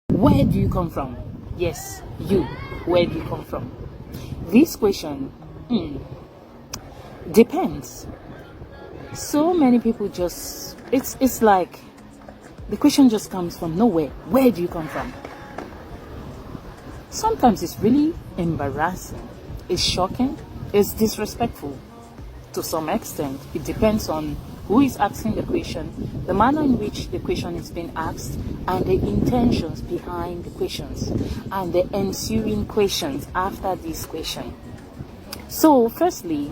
Where do you come from? Yes, you. Where do you come from? This question depends. So many people just it's like the question just comes from nowhere. Where do you come from? Sometimes it's really embarrassing. It's shocking. It's disrespectful to some extent. It depends on who is asking the question, the manner in which the question is being asked, and the intentions behind the questions, and the ensuing questions after this question. So, firstly,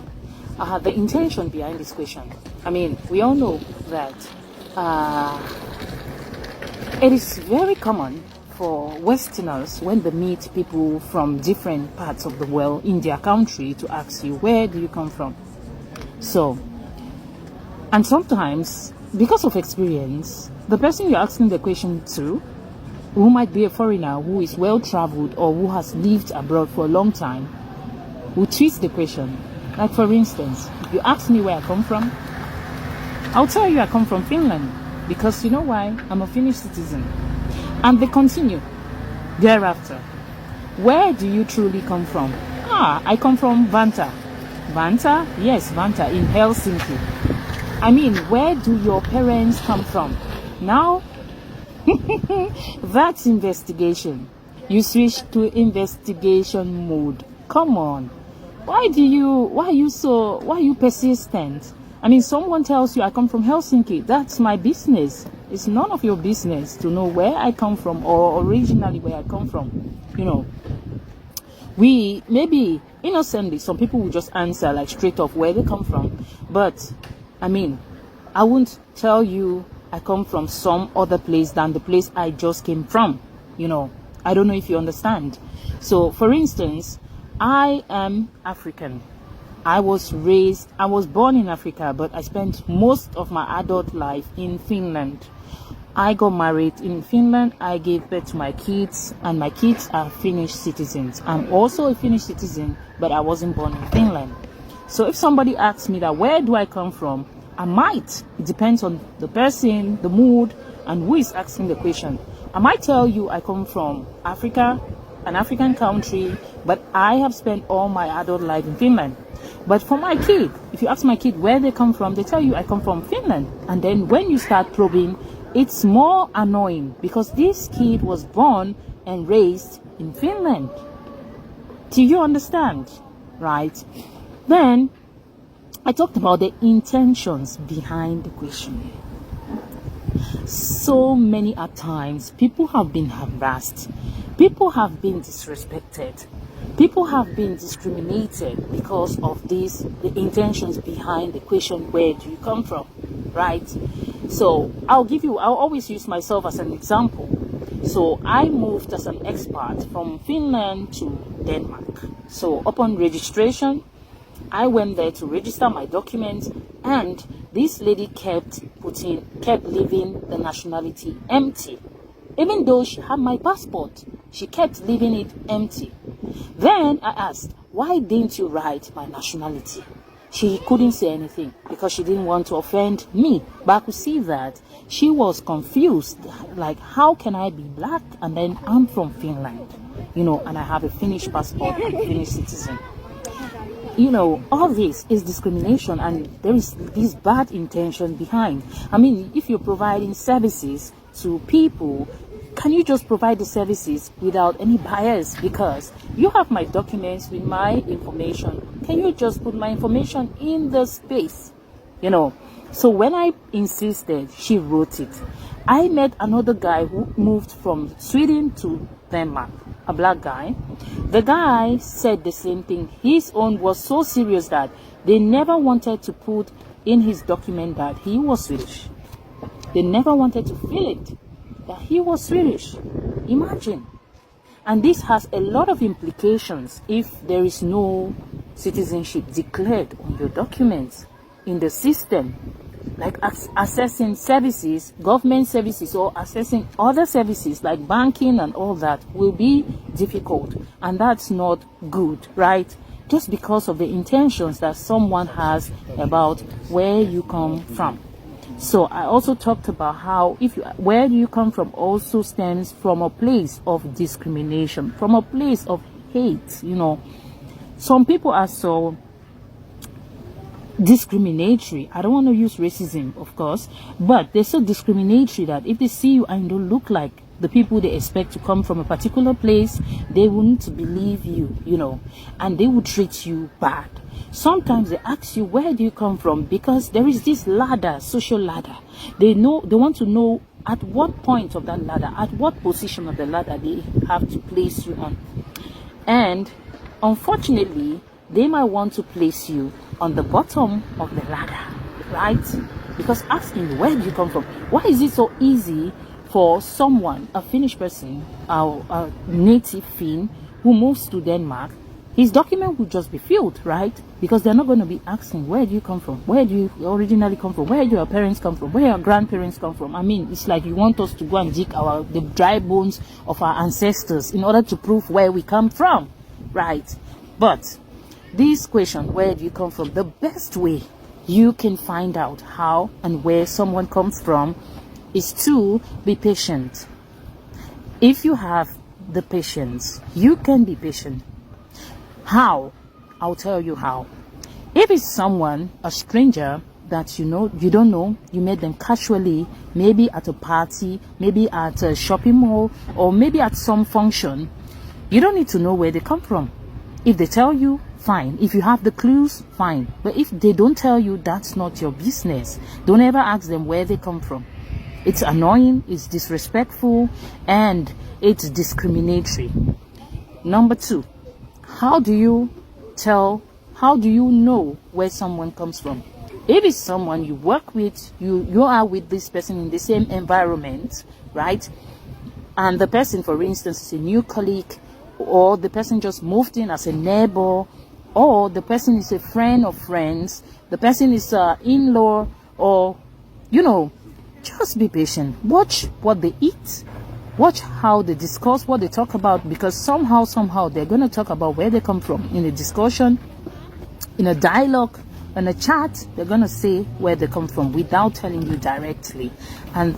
the intention behind this question. I mean, we all know that it is very common for Westerners, when they meet people from different parts of the world in their country, to ask you, where do you come from? So, and sometimes, because of experience, the person you're asking the question to, who might be a foreigner who is well traveled or who has lived abroad for a long time, will twist the question. Like, for instance, if you ask me where I come from, I'll tell you I come from Finland, because you know why? I'm a Finnish citizen. And they continue thereafter. Where do you truly come from? I come from Vanta. Vanta? Yes, Vanta in Helsinki. I mean, where do your parents come from? Now, that's investigation. You switch to investigation mode. Come on. Why are you persistent? I mean, someone tells you I come from Helsinki. That's my business. It's none of your business to know where I come from or originally where I come from. You know, we maybe innocently, some people will just answer like straight off where they come from. But I mean, I won't tell you I come from some other place than the place I just came from. You know, I don't know if you understand. So, for instance, I am African. I was born in Africa, but I spent most of my adult life in Finland. I got married in Finland. I gave birth to my kids, and my kids are Finnish citizens. I'm also a Finnish citizen, but I wasn't born in Finland. So if somebody asks me that, where do I come from? I might. It depends on the person, the mood, and who is asking the question. I might tell you I come from Africa, an African country, but I have spent all my adult life in Finland. But for my kid, if you ask my kid where they come from, they tell you I come from Finland. And then when you start probing, it's more annoying because this kid was born and raised in Finland. Do you understand? Right? Then I talked about the intentions behind the question. So many at times, people have been harassed. People have been disrespected. People have been discriminated because of the intentions behind the question, where do you come from, right? So I'll always use myself as an example. So I moved as an expat from Finland to Denmark. So upon registration, I went there to register my documents, and this lady kept leaving the nationality empty. Even though she had my passport, she kept leaving it empty. Then I asked, why didn't you write my nationality? She couldn't say anything because she didn't want to offend me. But I could see that she was confused. Like, how can I be black and then I'm from Finland? You know, and I have a Finnish passport, I'm a Finnish citizen. You know, all this is discrimination, and there is this bad intention behind. I mean, if you're providing services to people, can you just provide the services without any bias? Because you have my documents with my information. Can you just put my information in the space? You know, so when I insisted, she wrote it. I met another guy who moved from Sweden to Denmark, a black guy. The guy said the same thing. His own was so serious that they never wanted to put in his document that he was Swedish. They never wanted to fill it that he was Swedish. Imagine. And this has a lot of implications if there is no citizenship declared on your documents in the system. Like accessing services, government services, or accessing other services like banking and all that will be difficult. And that's not good, right? Just because of the intentions that someone has about where you come from. So I also talked about how where do you come from also stems from a place of discrimination, from a place of hate. Some people are so discriminatory. I don't want to use racism, of course, but they're so discriminatory that if they see you and you don't look like the people they expect to come from a particular place, they won't believe you, and they will treat you bad. Sometimes they ask you, where do you come from? Because there is this ladder, social ladder. They want to know at what point of that ladder, at what position of the ladder they have to place you on. And unfortunately, they might want to place you on the bottom of the ladder, right? Because asking, where do you come from? Why is it so easy for someone, a Finnish person, a native Finn, who moves to Denmark? His document will just be filled, right? Because they're not going to be asking, where do you come from? Where do you originally come from? Where do your parents come from? Where your grandparents come from? I mean, it's like you want us to go and dig the dry bones of our ancestors in order to prove where we come from, right? But this question, where do you come from? The best way you can find out how and where someone comes from is to be patient. If you have the patience, you can be patient. How? I'll tell you how. If it's someone, a stranger that you don't know, you met them casually, maybe at a party, maybe at a shopping mall, or maybe at some function, you don't need to know where they come from. If they tell you, fine. If you have the clues, fine. But if they don't tell you, that's not your business. Don't ever ask them where they come from. It's annoying, it's disrespectful, and it's discriminatory. Number 2, how do you know where someone comes from? If it's someone you work with, you are with this person in the same environment, right? And the person, for instance, is a new colleague, or the person just moved in as a neighbor, or the person is a friend of friends, the person is an in-law, or, just be patient. Watch what they eat. Watch how they discuss, what they talk about, because somehow they're going to talk about where they come from. In a discussion, in a dialogue, in a chat, they're going to say where they come from without telling you directly. And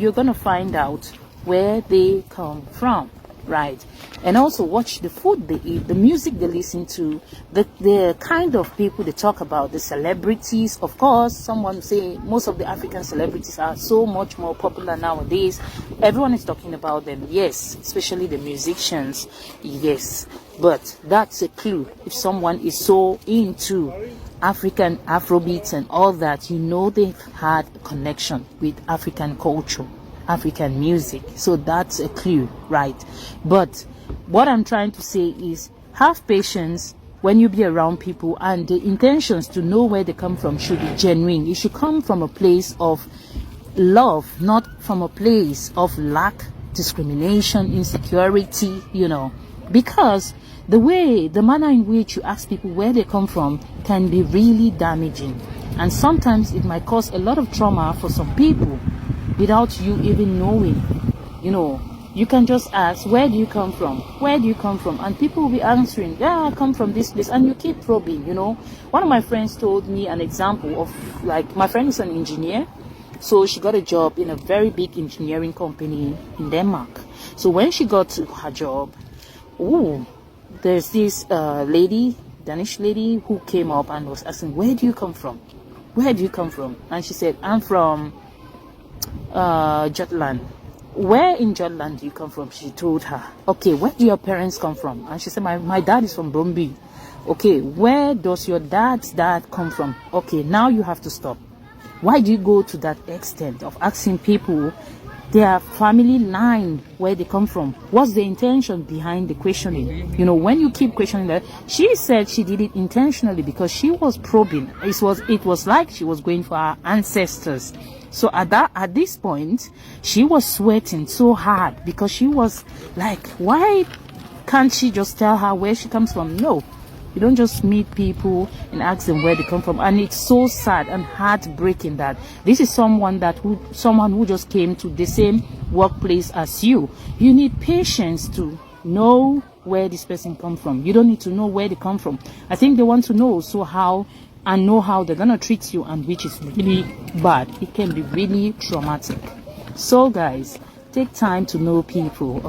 you're going to find out where they come from, right? And also watch the food they eat, the music they listen to, the kind of people they talk about, the celebrities. Of course, someone say most of the African celebrities are so much more popular nowadays. Everyone is talking about them, yes, especially the musicians, yes. But that's a clue. If someone is so into African Afrobeats and all that, they've had a connection with African culture, African music. So that's a clue, right? But what I'm trying to say is, have patience when you be around people, and the intentions to know where they come from should be genuine. It should come from a place of love, not from a place of lack, discrimination, insecurity, because the manner in which you ask people where they come from can be really damaging, and sometimes it might cause a lot of trauma for some people without you even knowing. You can just ask, where do you come from? Where do you come from? And people will be answering, yeah, I come from this place. And you keep probing, One of my friends told me an example of, my friend is an engineer. So she got a job in a very big engineering company in Denmark. So when she got to her job, there's this Danish lady who came up and was asking, where do you come from? Where do you come from? And she said, I'm from Jutland. Where in Jutland do you come from? She told her. Okay, where do your parents come from? And she said, my dad is from Bromby. Okay, where does your dad's dad come from? Okay, now you have to stop. Why do you go to that extent of asking people their family line, where they come from? What's the intention behind the questioning? When you keep questioning that, she said she did it intentionally because she was probing. It was like she was going for her ancestors. So at this point, she was sweating so hard because she was like, why can't she just tell her where she comes from? No, you don't just meet people and ask them where they come from. And it's so sad and heartbreaking that this is someone who just came to the same workplace as you. You need patience to know where this person comes from. You don't need to know where they come from. I think they want to know, so how and know how they're gonna treat you, and which is really bad. It can be really traumatic. So guys, take time to know people.